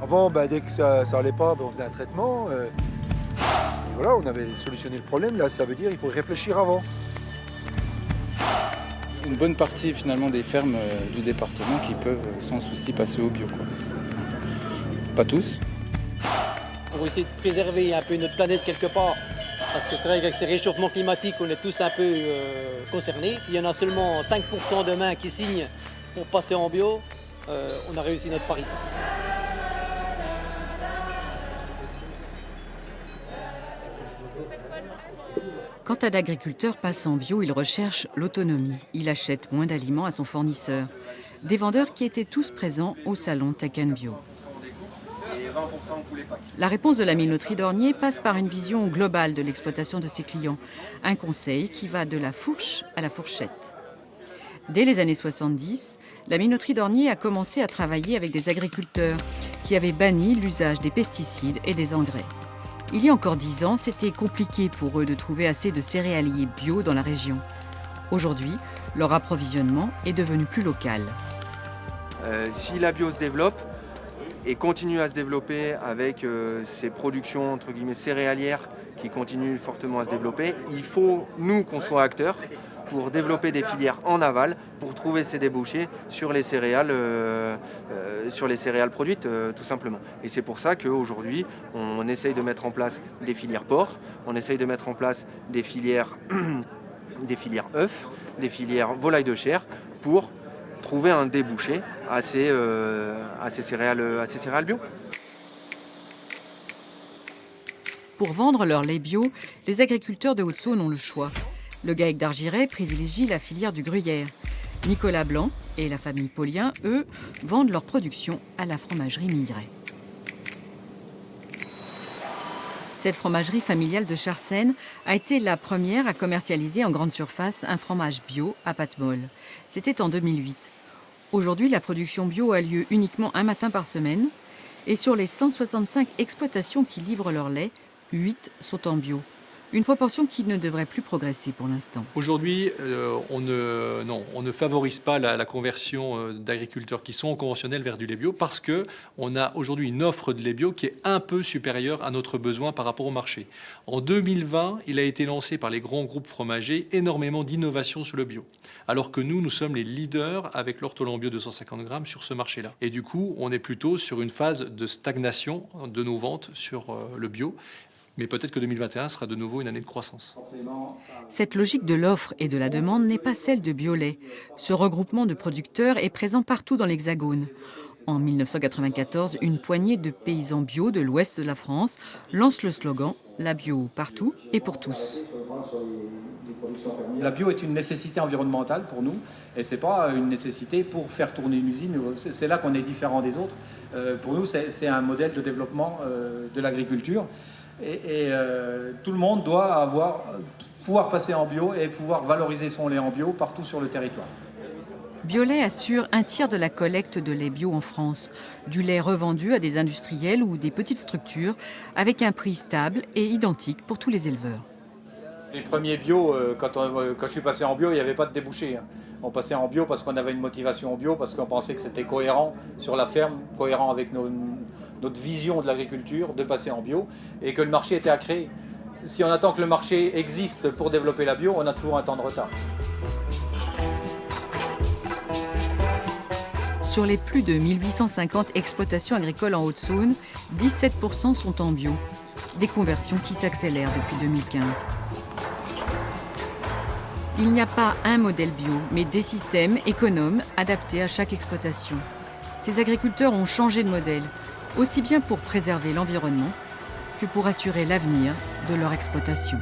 Avant, dès que ça allait pas, on faisait un traitement. Et voilà, on avait solutionné le problème. Là, ça veut dire qu'il faut réfléchir avant. Une bonne partie finalement des fermes du département qui peuvent sans souci passer au bio, quoi. Pas tous. Pour essayer de préserver un peu notre planète quelque part, parce que c'est vrai qu'avec ces réchauffements climatiques, on est tous un peu concernés. S'il y en a seulement 5% demain qui signent pour passer en bio, on a réussi notre pari. Quand un agriculteur passe en bio, il recherche l'autonomie. Il achète moins d'aliments à son fournisseur. Des vendeurs qui étaient tous présents au salon Tech & Bio. La réponse de la minoterie d'Ornier passe par une vision globale de l'exploitation de ses clients. Un conseil qui va de la fourche à la fourchette. Dès les années 70, la minoterie d'Ornier a commencé à travailler avec des agriculteurs qui avaient banni l'usage des pesticides et des engrais. Il y a encore 10 ans, c'était compliqué pour eux de trouver assez de céréaliers bio dans la région. Aujourd'hui, leur approvisionnement est devenu plus local. Si la bio se développe et continue à se développer avec ces productions entre guillemets céréalières qui continuent fortement à se développer, il faut, nous, qu'on soit acteurs pour développer des filières en aval, pour trouver ces débouchés sur les céréales produites, tout simplement. Et c'est pour ça qu'aujourd'hui, on essaye de mettre en place des filières porc, on essaye de mettre en place des filières œufs, des filières volailles de chair, pour trouver un débouché à ces céréales bio. Pour vendre leur lait bio, les agriculteurs de Haute-Saône ont le choix. Le GAEC d'Argiret privilégie la filière du gruyère. Nicolas Blanc et la famille Paulien, eux, vendent leur production à la fromagerie Miret. Cette fromagerie familiale de Charsène a été la première à commercialiser en grande surface un fromage bio à pâte molle. C'était en 2008. Aujourd'hui, la production bio a lieu uniquement un matin par semaine. Et sur les 165 exploitations qui livrent leur lait, 8 sont en bio. Une proportion qui ne devrait plus progresser pour l'instant. Aujourd'hui, on ne favorise pas la conversion d'agriculteurs qui sont en conventionnel vers du lait bio parce qu'on a aujourd'hui une offre de lait bio qui est un peu supérieure à notre besoin par rapport au marché. En 2020, il a été lancé par les grands groupes fromagers énormément d'innovations sur le bio. Alors que nous sommes les leaders avec l'ortolan bio 250 grammes sur ce marché-là. Et du coup, on est plutôt sur une phase de stagnation de nos ventes sur le bio. Mais peut-être que 2021 sera de nouveau une année de croissance. Cette logique de l'offre et de la demande n'est pas celle de Biolait. Ce regroupement de producteurs est présent partout dans l'Hexagone. En 1994, une poignée de paysans bio de l'ouest de la France lance le slogan « La bio partout et pour tous ». La bio est une nécessité environnementale pour nous et ce n'est pas une nécessité pour faire tourner une usine. C'est là qu'on est différent des autres. Pour nous, c'est un modèle de développement de l'agriculture. Et tout le monde doit pouvoir passer en bio et pouvoir valoriser son lait en bio partout sur le territoire. Biolait assure un tiers de la collecte de lait bio en France. Du lait revendu à des industriels ou des petites structures avec un prix stable et identique pour tous les éleveurs. Les premiers bio, quand je suis passé en bio, il n'y avait pas de débouché. On passait en bio parce qu'on avait une motivation en bio, parce qu'on pensait que c'était cohérent sur la ferme, cohérent avec notre vision de l'agriculture, de passer en bio, et que le marché était à créer. Si on attend que le marché existe pour développer la bio, on a toujours un temps de retard. Sur les plus de 1850 exploitations agricoles en Haute-Saône, 17% sont en bio. Des conversions qui s'accélèrent depuis 2015. Il n'y a pas un modèle bio, mais des systèmes économes adaptés à chaque exploitation. Ces agriculteurs ont changé de modèle, aussi bien pour préserver l'environnement que pour assurer l'avenir de leur exploitation.